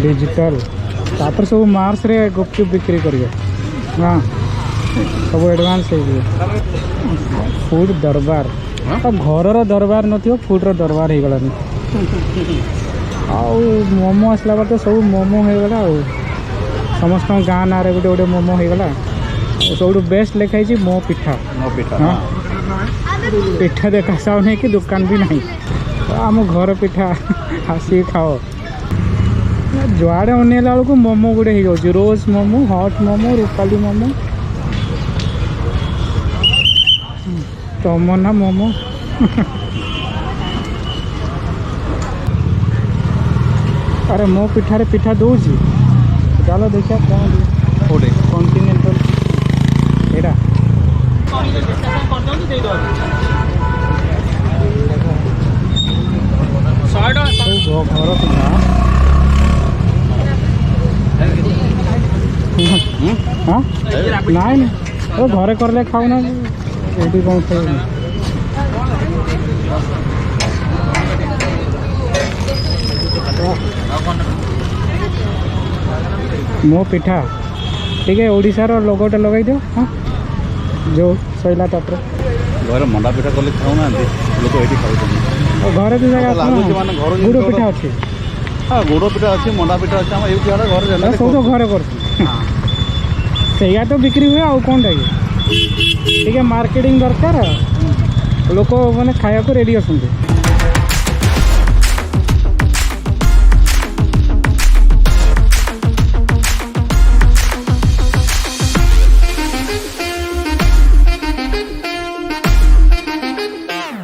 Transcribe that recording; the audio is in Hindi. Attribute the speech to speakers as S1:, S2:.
S1: डिजिटल तापर सब मार्च रे गुपचुप बिक्री करिए हाँ सब एडवांस फूड दरबार अब घर दरबार न फूड दरबार हो गलानी आउ मोमो आसला बार तो सब मोमो हो गला समस्त गाँ ना गोटे गोटे मोमो हो गला सब बेस्ट लिखाई मो पिठा हाँ पिठा देखा साउ नहीं कि दुकान भी नहीं आम घर पिठा आसी खाओ जुआड़े अनेला बेलू मोमो गुड़े हो रोज मोमो हॉट मोमो रूपाली मोमो तमन्ना मोमो अरे मो पिठारे पिठा दूसरी चलो देखिए कौन कॉन्टिनेंटल एटा घर पिठा हाँ नाइन वो घरे करले खाऊ ना ये कौन खाऊ मो पिठा ठीक है ओडिशार लोगोटे लगे दियो हाँ जो सैला तापर
S2: घर मंडा पिठा कले खाऊना लोक ये खाऊ
S1: घर भी जगह गुड़ पिठा अच्छे
S2: हाँ गुड़ पिठा अच्छी मंडा पिठा अच्छे आम ये घर
S1: सब तो घर कर तो बिक्री हुए आउ कौन ठीक है मार्केटिंग दरकार लोक मैंने खाया को रेडी अच्छा